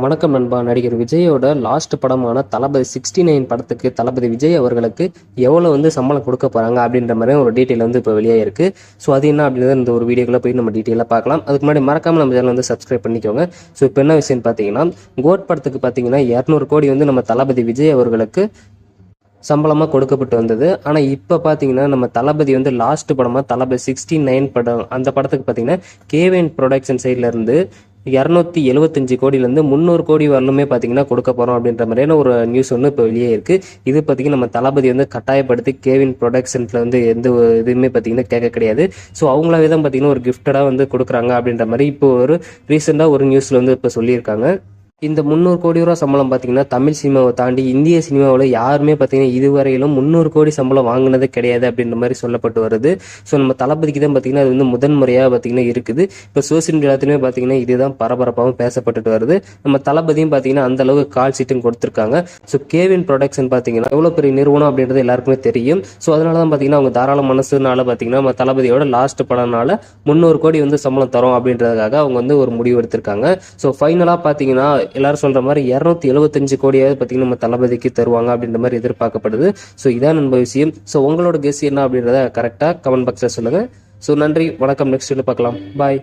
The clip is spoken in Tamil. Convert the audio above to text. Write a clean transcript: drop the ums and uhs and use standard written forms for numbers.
வணக்கம் நண்பா. நடிகர் விஜயோட லாஸ்ட் படமான தளபதி 69 படத்துக்கு தளபதி விஜய் அவர்களுக்கு எவ்வளோ சம்பளம் கொடுக்க போகிறாங்க அப்படின்ற மாதிரி ஒரு டீட்டெயில் இப்போ வெளியே இருக்குது. ஸோ அது என்ன அப்படின்றத இந்த ஒரு வீடியோக்குள்ளே போய் நம்ம டீட்டெயிலாக பார்க்கலாம். அதுக்கு முன்னாடி மறக்காமல் நம்ம சேனல் சப்ஸ்கிரைப் பண்ணிக்கோங்க. ஸோ இப்போ என்ன விஷயம்னு பார்த்தீங்கன்னா, கோட் படத்துக்கு பார்த்தீங்கன்னா 200 கோடி நம்ம தளபதி விஜய் அவர்களுக்கு சம்பளமாக கொடுக்கப்பட்டு வந்தது. ஆனால் இப்போ பார்த்தீங்கன்னா நம்ம தளபதி லாஸ்ட் படமாக தளபதி 69 படம், அந்த படத்துக்கு பார்த்தீங்கன்னா கேவின் ப்ரொடக்ஷன் சைட்லேருந்து 275 கோடியிலேருந்து 300 கோடி வரலுமே பார்த்தீங்கன்னா கொடுக்க போகிறோம் அப்படின்ற மாதிரியான ஒரு நியூஸ் இப்போ வெளியே இருக்குது. இது பார்த்தீங்கன்னா நம்ம தளபதி கட்டாயப்படுத்தி கேவின் ப்ரொடக்ஷன்ஸில் எந்த இதுவுமே பார்த்தீங்கன்னா கேட்க கிடையாது. ஸோ அவங்களாவே தான் பார்த்தீங்கன்னா ஒரு கிஃப்டடாக கொடுக்குறாங்க அப்படின்ற மாதிரி இப்போ ஒரு ரீசெண்டாக ஒரு நியூஸில் இப்போ சொல்லியிருக்காங்க. இந்த 300 கோடி ரூபா சம்பளம் பார்த்தீங்கன்னா தமிழ் சினிமாவை தாண்டி இந்திய சினிமாவில் யாருமே பார்த்தீங்கன்னா இதுவரையிலும் 300 கோடி சம்பளம் வாங்கினதே கிடையாது அப்படின்ற மாதிரி சொல்லப்பட்டு வருது. ஸோ நம்ம தளபதிக்கு தான் பார்த்தீங்கன்னா அது முதன்முறையாக பார்த்தீங்கன்னா இருக்குது. இப்போ சோசியல் மீடியாத்துலேயுமே பார்த்தீங்கன்னா இதுதான் பரபரப்பாகவும் பேசப்பட்டுட்டு வருது. நம்ம தளபதியும் பார்த்தீங்கன்னா அந்த அளவுக்கு கால் சீட்டும் கொடுத்துருக்காங்க. ஸோ கேவின் ப்ரொடக்ஷன் பார்த்தீங்கன்னா எவ்வளோ பெரிய நிறுவனம் அப்படின்றது எல்லாருக்குமே தெரியும். ஸோ அதனால தான் பார்த்தீங்கன்னா அவங்க தாராள மனசுனால பார்த்தீங்கன்னா நம்ம தளபதியோட லாஸ்ட் படம்னால 300 கோடி சம்பளம் தரும் அப்படின்றதுக்காக அவங்க ஒரு முடிவு எடுத்திருக்காங்க. ஸோ ஃபைனலாக பார்த்தீங்கன்னா எல்லாரும் சொல்ற மாதிரி 275 கோடியாவது பார்த்தீங்கன்னா நம்ம தளபதிக்கு தருவாங்க அப்படின்ற மாதிரி எதிர்பார்க்கப்படுது. ஸோ இதான் நம்ம விஷயம். ஸோ உங்களோட கெஸ் என்ன அப்படின்றத கரெக்டாக கமெண்ட் பாக்ஸில் சொல்லுங்க. ஸோ நன்றி, வணக்கம். நெக்ஸ்ட் வீடியோ பார்க்கலாம். பாய்.